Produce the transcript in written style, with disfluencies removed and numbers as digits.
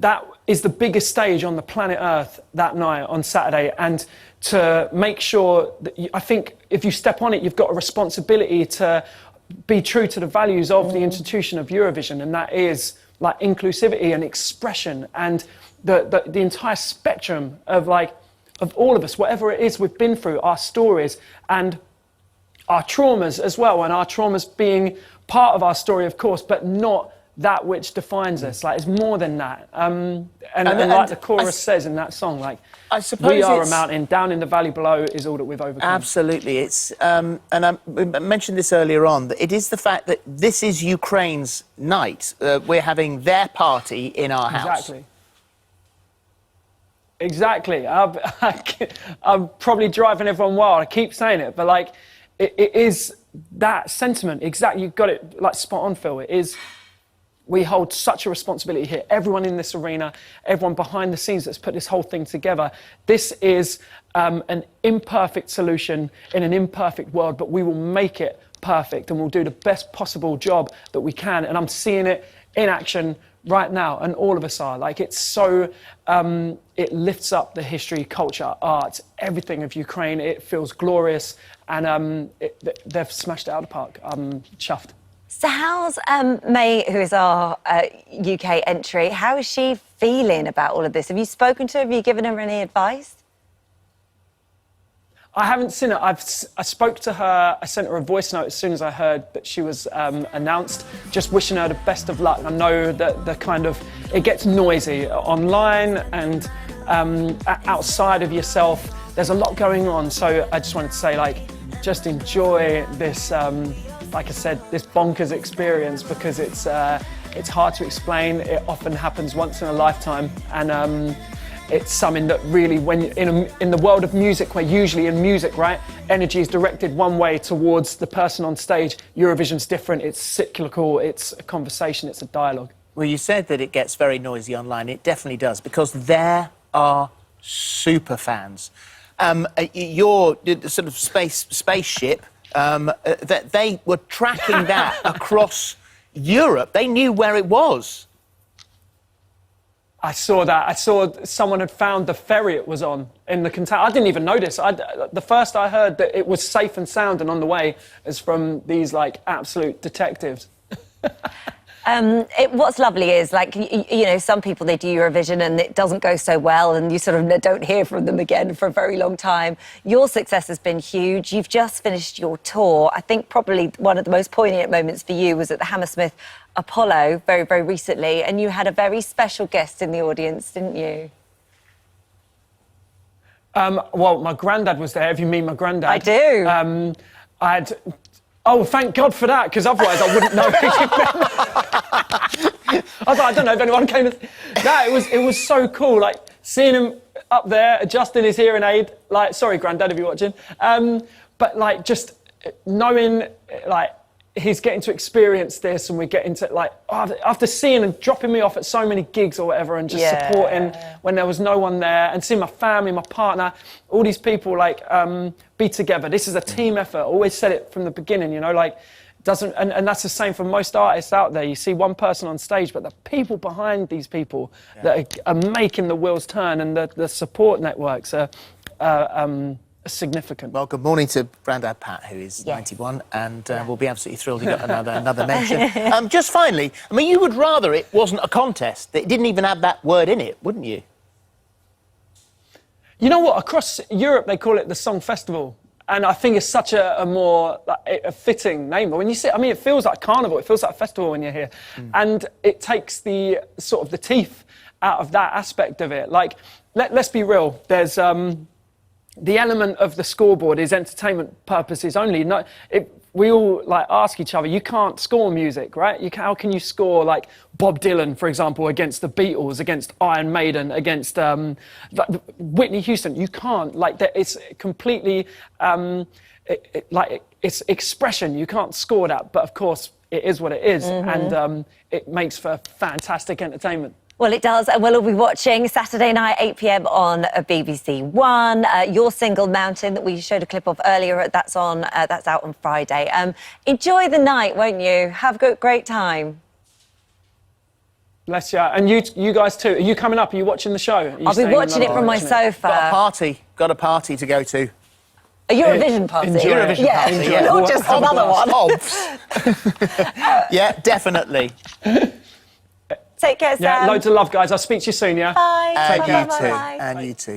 that is the biggest stage on the planet Earth that night on Saturday, and to make sure that I think if you step on it, you've got a responsibility to be true to the values of the institution of Eurovision, and that is like inclusivity and expression and the entire spectrum of all of us, whatever it is we've been through, our stories and our traumas as well, and our traumas being part of our story, of course, but not that which defines us. Like, it's more than that. And like the chorus says in that song, like, I suppose we are a mountain, down in the valley below is all that we've overcome. Absolutely. It's, and I mentioned this earlier on, that it is the fact that this is Ukraine's night. We're having their party in our house. Exactly. I'm probably driving everyone wild. I keep saying it, but like, it is that sentiment. Exactly. You've got it like spot on, Phil. It is. We hold such a responsibility here. Everyone in this arena, everyone behind the scenes that's put this whole thing together. This is an imperfect solution in an imperfect world, but we will make it perfect and we'll do the best possible job that we can. And I'm seeing it in action right now, and all of us are. Like, it's so, it lifts up the history, culture, art, everything of Ukraine. It feels glorious, and they've smashed it out of the park. I'm chuffed. So how's May, who is our UK entry, how is she feeling about all of this? Have you spoken to her? Have you given her any advice? I haven't seen her. I spoke to her. I sent her a voice note as soon as I heard that she was announced, just wishing her the best of luck. I know that it gets noisy online and outside of yourself. There's a lot going on. So I just wanted to say, like, just enjoy this, like I said, this bonkers experience, because it's hard to explain. It often happens once in a lifetime, and it's something that really, when in the world of music, where usually in music, right, energy is directed one way towards the person on stage, Eurovision's different. It's cyclical, it's a conversation, it's a dialogue. Well, you said that it gets very noisy online. It definitely does, because there are super fans. Your sort of spaceship, that they were tracking that across Europe. They knew where it was. I saw that. I saw someone had found the ferry it was on in the container. I didn't even notice. The first I heard that it was safe and sound and on the way is from these, like, absolute detectives. What's lovely is, like, you know, some people, they do Eurovision and it doesn't go so well and you sort of don't hear from them again for a very long time. Your success has been huge. You've just finished your tour. I think probably one of the most poignant moments for you was at the Hammersmith Apollo very, very recently, and you had a very special guest in the audience, didn't you? Well, my granddad was there. If you mean my granddad. I do. Oh, thank God for that, because otherwise I wouldn't know. I was like, I don't know if anyone came. No, it was so cool, like, seeing him up there, adjusting his hearing aid. Like, sorry, Granddad, if you're watching. But, like, just knowing, like, he's getting to experience this, and we get into, like, after seeing and dropping me off at so many gigs or whatever, and just supporting when there was no one there, and seeing my family, my partner, all these people, like, be together. This is a team effort. I always said it from the beginning, you know, like, and that's the same for most artists out there. You see one person on stage, but the people behind these people that are making the wheels turn, and the support networks are significant. Well, good morning to Grandad Pat, who is 91, and we'll be absolutely thrilled he got another mention. Just finally, I mean, you would rather it wasn't a contest, that it didn't even have that word in it, wouldn't you? You know what? Across Europe, they call it the Song Festival. And I think it's such a more a fitting name. But when you see, I mean, it feels like carnival. It feels like a festival when you're here. And it takes the sort of the teeth out of that aspect of it. Like, let's be real. There's the element of the scoreboard is entertainment purposes only. We all, like, ask each other, you can't score music, right? How can you score, like, Bob Dylan, for example, against the Beatles, against Iron Maiden, against Whitney Houston? You can't. Like, it's completely, it's expression. You can't score that. But, of course, it is what it is. And it makes for fantastic entertainment. Well, it does, and we'll all be watching Saturday night, 8 p.m. on BBC One. Your single, Mountain, that we showed a clip of earlier, that's out on Friday. Enjoy the night, won't you? Have a great time. Bless you. And you guys too. Are you coming up? Are you watching the show? Are you I'll be staying in watching it London from my watching it? sofa. Got a party to go to. A Eurovision party. Enjoy it. Eurovision yeah. party, yeah. Not just Have a another blast. one. Yeah, definitely. Take care, Sam. Yeah, loads of love, guys. I'll speak to you soon, yeah? Bye. And Bye, you bye, too. bye. And you too.